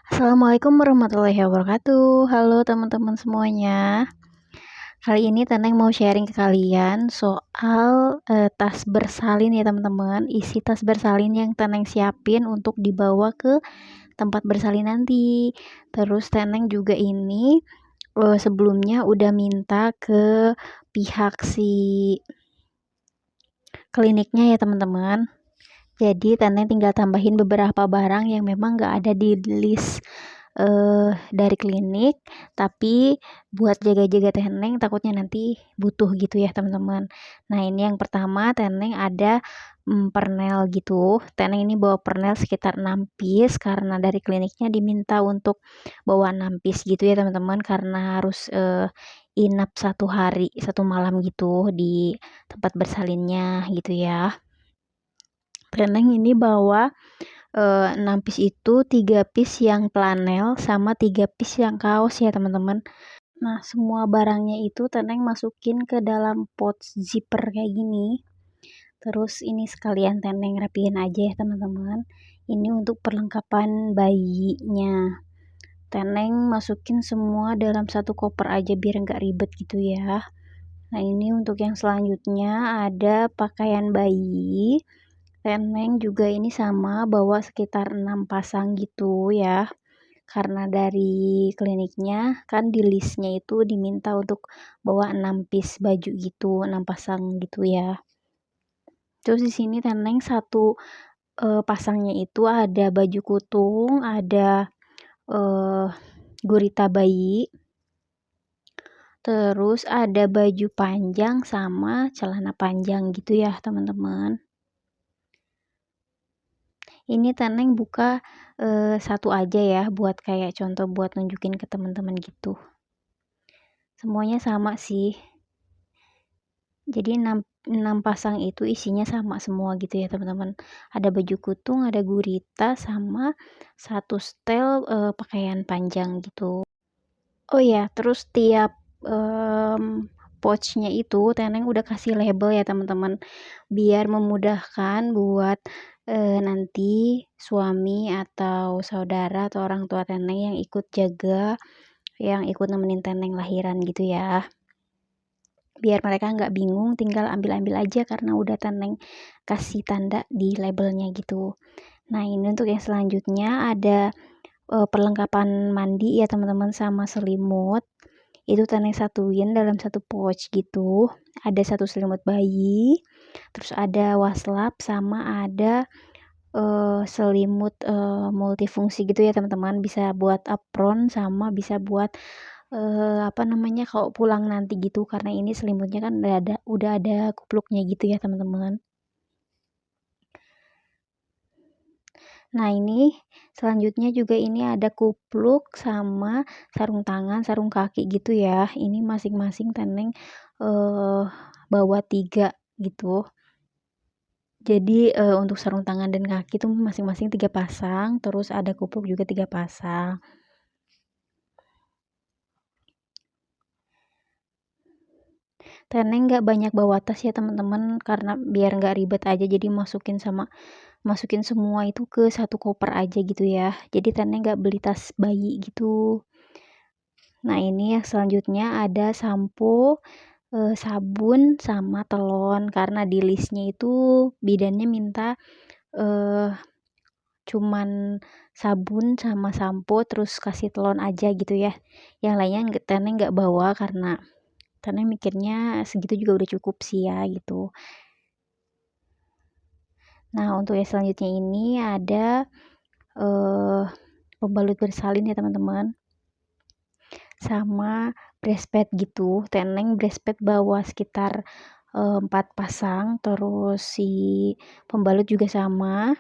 Assalamualaikum warahmatullahi wabarakatuh. Halo teman-teman semuanya. Kali ini Teneng mau sharing ke kalian soal, tas bersalin ya teman-teman. Isi tas bersalin yang Teneng siapin untuk dibawa ke tempat bersalin nanti. Terus Teneng juga ini, sebelumnya udah minta ke pihak si kliniknya ya teman-teman. Jadi Teneng tinggal tambahin beberapa barang yang memang nggak ada di list dari klinik, tapi buat jaga-jaga Teneng takutnya nanti butuh gitu ya teman-teman. Nah ini yang pertama Teneng ada pernel gitu. Teneng ini bawa pernel sekitar 6 piece karena dari kliniknya diminta untuk bawa 6 piece gitu ya teman-teman, karena harus inap 1 hari 1 malam gitu di tempat bersalinnya gitu ya. Teneng ini bawa 6 piece itu 3 piece yang flanel sama 3 piece yang kaos ya teman-teman. Nah semua barangnya itu Teneng masukin ke dalam pouch zipper kayak gini. Terus ini sekalian Teneng rapiin aja ya teman-teman. Ini untuk perlengkapan bayinya. Teneng masukin semua dalam satu koper aja biar nggak ribet gitu ya. Nah ini untuk yang selanjutnya ada pakaian bayi. Teneng juga ini sama bawa sekitar 6 pasang gitu ya. Karena dari kliniknya kan di listnya itu diminta untuk bawa 6 piece baju gitu, 6 pasang gitu ya. Terus di sini Teneng satu pasangnya itu ada baju kutung, ada eh, gurita bayi, terus ada baju panjang sama celana panjang gitu ya teman-teman. Ini Teneng buka satu aja ya buat kayak contoh buat nunjukin ke teman-teman gitu. Semuanya sama sih. Jadi 6 pasang itu isinya sama semua gitu ya teman-teman. Ada baju kutung, ada gurita sama satu setel pakaian panjang gitu. Oh ya, terus tiap pouchnya itu Teneng udah kasih label ya teman-teman, biar memudahkan buat nanti suami atau saudara atau orang tua Teneng yang ikut jaga, yang ikut nemenin Teneng lahiran gitu ya. Biar mereka nggak bingung, tinggal ambil-ambil aja karena udah Teneng kasih tanda di labelnya gitu. Nah ini untuk yang selanjutnya ada perlengkapan mandi ya teman-teman sama selimut. Itu Teneng satuin dalam satu pouch gitu. Ada satu selimut bayi, terus ada waslap sama ada selimut multifungsi gitu ya teman-teman, bisa buat apron sama bisa buat apa namanya kalau pulang nanti gitu, karena ini selimutnya kan udah ada kupluknya gitu ya teman-teman. Nah ini selanjutnya juga ini ada kupluk sama sarung tangan, sarung kaki gitu ya. Ini masing-masing Teneng bawa 3 gitu. Jadi untuk sarung tangan dan kaki tuh masing-masing 3 pasang, terus ada kupluk juga 3 pasang. Teneng nggak banyak bawa tas ya teman-teman, karena biar nggak ribet aja, jadi masukin semua itu ke satu koper aja gitu ya. Jadi Teneng nggak beli tas bayi gitu. Nah ini yang selanjutnya ada sampo, sabun sama telon, karena di listnya itu bidannya minta cuman sabun sama sampo terus kasih telon aja gitu ya. Yang lainnya Teneng nggak bawa karena mikirnya segitu juga udah cukup sih ya gitu. Nah untuk yang selanjutnya ini ada pembalut bersalin ya teman-teman, sama breast pad gitu. Teneng breast pad bawa sekitar 4 pasang, terus si pembalut juga sama.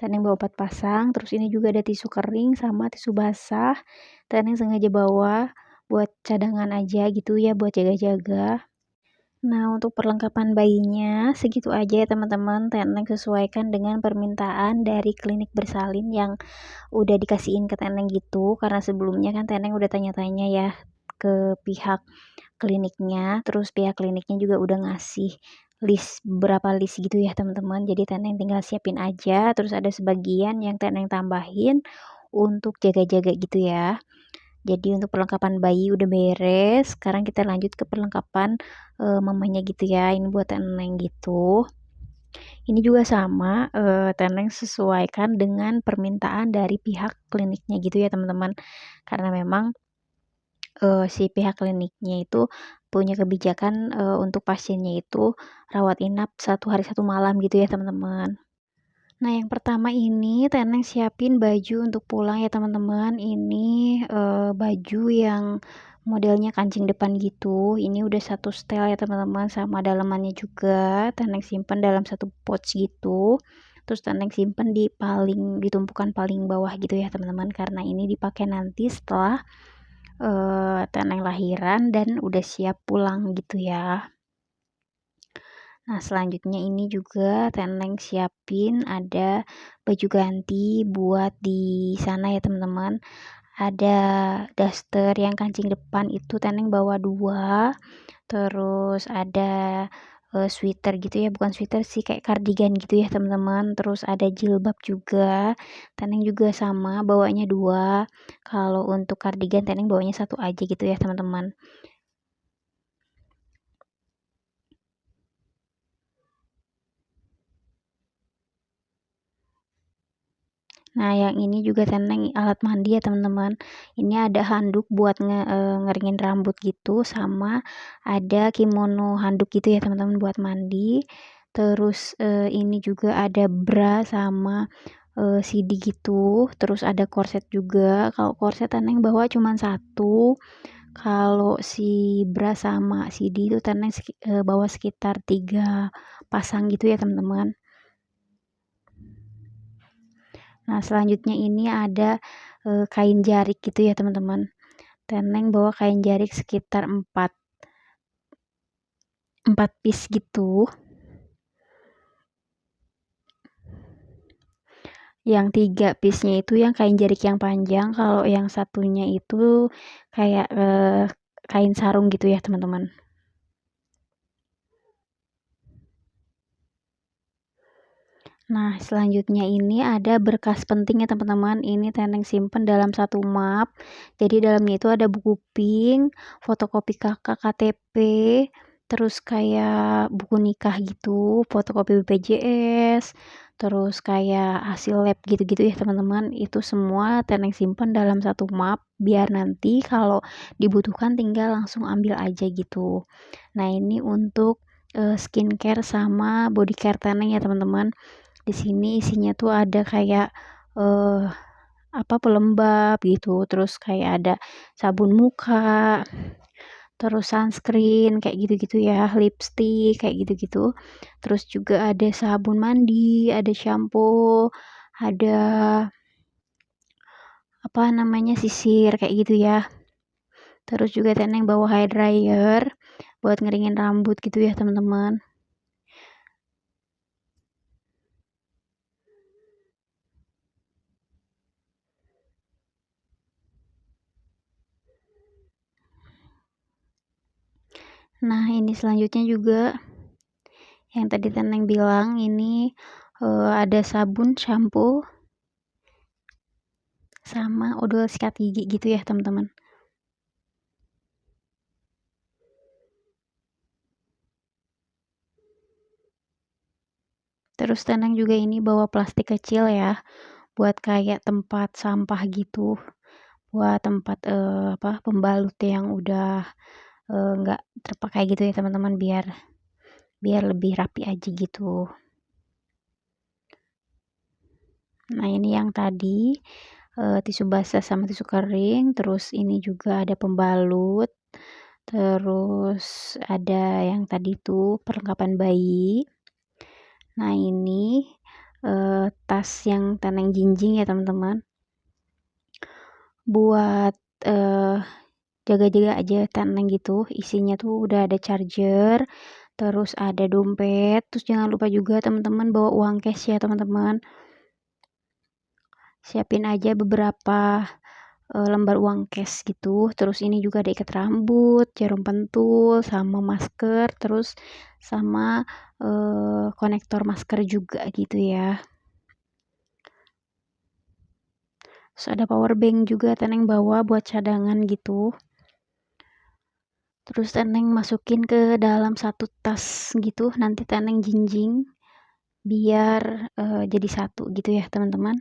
Teneng bawa 4 pasang, terus ini juga ada tisu kering sama tisu basah. Teneng sengaja bawa buat cadangan aja gitu ya, buat jaga-jaga. Nah, untuk perlengkapan bayinya segitu aja ya teman-teman. Teneng sesuaikan dengan permintaan dari klinik bersalin yang udah dikasihin ke Teneng gitu. Karena sebelumnya kan Teneng udah tanya-tanya ya ke pihak kliniknya. Terus pihak kliniknya juga udah ngasih berapa list gitu ya teman-teman. Jadi Teneng tinggal siapin aja. Terus ada sebagian yang Teneng tambahin untuk jaga-jaga gitu ya. Jadi untuk perlengkapan bayi udah beres, sekarang kita lanjut ke perlengkapan, mamanya gitu ya, ini buat Eneng gitu. Ini juga sama, Teneng sesuaikan dengan permintaan dari pihak kliniknya gitu ya teman-teman. Karena memang, si pihak kliniknya itu punya kebijakan, untuk pasiennya itu rawat inap 1 hari 1 malam gitu ya teman-teman. Nah, yang pertama ini Teneng siapin baju untuk pulang ya teman-teman. Ini, baju yang modelnya kancing depan gitu. Ini udah satu setel ya teman-teman, sama dalamannya juga Teneng simpen dalam satu pouch gitu. Terus Teneng simpen di tumpukan paling bawah gitu ya teman-teman, karena ini dipakai nanti setelah, Teneng lahiran dan udah siap pulang gitu ya. Nah, selanjutnya ini juga Teneng siapin ada baju ganti buat di sana ya teman-teman. Ada daster yang kancing depan itu Teneng bawa 2, terus ada, sweater gitu ya, bukan sweater sih kayak kardigan gitu ya teman-teman, terus ada jilbab juga, Teneng juga sama bawanya 2. Kalau untuk kardigan Teneng bawanya 1 aja gitu ya teman-teman. Nah, yang ini juga Teneng alat mandi ya teman-teman. Ini ada handuk buat ngeringin rambut gitu, sama ada kimono handuk gitu ya teman-teman buat mandi. Terus, ini juga ada bra sama, CD gitu, terus ada korset juga. Kalau korset Teneng bawa cuman 1, kalau si bra sama CD itu Teneng bawa sekitar 3 pasang gitu ya teman-teman. Nah, selanjutnya ini ada, kain jarik gitu ya teman-teman. Teneng bawa kain jarik sekitar 4 piece gitu. Yang 3 piece-nya itu yang kain jarik yang panjang, kalau yang satunya itu kayak, kain sarung gitu ya teman-teman. Nah, selanjutnya ini ada berkas penting ya teman-teman. Ini Teneng simpen dalam satu map. Jadi dalamnya itu ada buku pink, fotokopi kakak KTP, terus kayak buku nikah gitu, fotokopi BPJS, terus kayak hasil lab gitu-gitu ya teman-teman. Itu semua Teneng simpen dalam satu map biar nanti kalau dibutuhkan tinggal langsung ambil aja gitu. Nah, ini untuk, skincare sama body care Teneng ya teman-teman. Di sini isinya tuh ada kayak, eee, apa, pelembab gitu, terus kayak ada sabun muka, terus sunscreen kayak gitu-gitu ya, lipstik kayak gitu-gitu. Terus juga ada sabun mandi, ada sampo, ada apa namanya, sisir kayak gitu ya. Terus juga Teneng bawa hair dryer buat ngeringin rambut gitu ya teman-teman. Nah, ini selanjutnya juga yang tadi Teneng bilang ini, ada sabun, sampo, sama odol sikat gigi gitu ya teman-teman. Terus Teneng juga ini bawa plastik kecil ya, buat kayak tempat sampah gitu, buat tempat, apa, pembalut yang udah, nggak terpakai gitu ya teman-teman, biar biar lebih rapi aja gitu. Nah, ini yang tadi, tisu basah sama tisu kering, terus ini juga ada pembalut, terus ada yang tadi tuh perlengkapan bayi. Nah, ini, tas yang Teneng jinjing ya teman-teman, buat, jaga-jaga aja Teneng gitu, isinya tuh udah ada charger, terus ada dompet, terus jangan lupa juga teman-teman bawa uang cash ya teman-teman. Siapin aja beberapa, lembar uang cash gitu, terus ini juga ada ikat rambut, jarum pentul, sama masker, terus sama, konektor masker juga gitu ya. Terus ada power bank juga Teneng bawa buat cadangan gitu. Terus Teneng masukin ke dalam satu tas gitu, nanti Teneng jinjing biar jadi satu gitu ya teman-teman.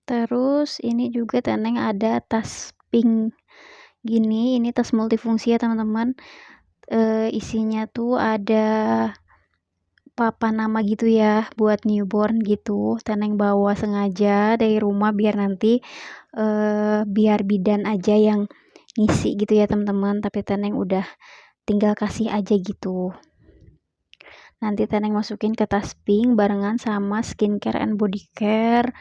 Terus ini juga Teneng ada tas pink gini, ini tas multifungsi ya teman-teman. Isinya tuh ada papan nama gitu ya buat newborn gitu. Teneng bawa sengaja dari rumah biar nanti biar bidan aja yang ngisi gitu ya teman-teman, tapi Teneng udah tinggal kasih aja gitu. Nanti Teneng masukin ke tas pink barengan sama skincare and body care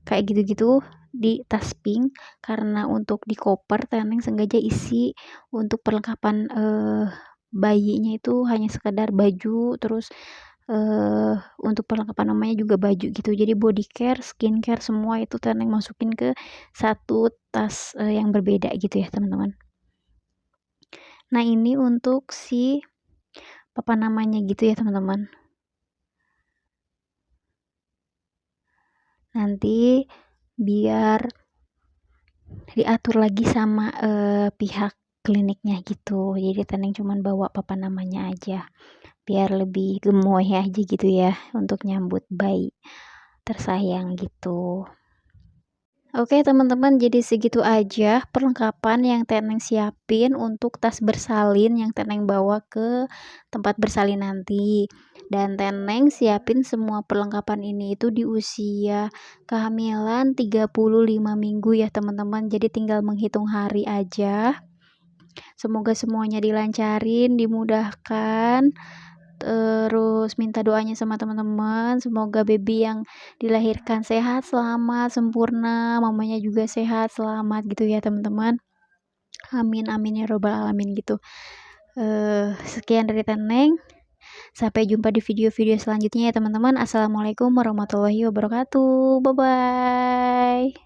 kayak gitu-gitu di tas pink, karena untuk di koper Teneng sengaja isi untuk perlengkapan bayinya itu hanya sekedar baju, terus untuk perlengkapan namanya juga baju gitu. Jadi body care, skincare semua itu Teneng masukin ke satu tas yang berbeda gitu ya teman-teman. Nah ini untuk si papan namanya gitu ya teman-teman. Nanti biar diatur lagi sama pihak kliniknya gitu. Jadi Teneng cuman bawa papan namanya aja biar lebih gemoy aja gitu ya untuk nyambut bayi tersayang gitu. Oke teman-teman, jadi segitu aja perlengkapan yang Teneng siapin untuk tas bersalin yang Teneng bawa ke tempat bersalin nanti. Dan Teneng siapin semua perlengkapan ini itu di usia kehamilan 35 minggu ya teman-teman. Jadi tinggal menghitung hari aja. Semoga semuanya dilancarin, dimudahkan. Terus minta doanya sama teman-teman, semoga baby yang dilahirkan sehat, selamat, sempurna, mamanya juga sehat, selamat gitu ya teman-teman. Amin amin ya robbal alamin gitu. Sekian dari Teneng. Sampai jumpa di video-video selanjutnya ya teman-teman. Assalamualaikum warahmatullahi wabarakatuh. Bye bye.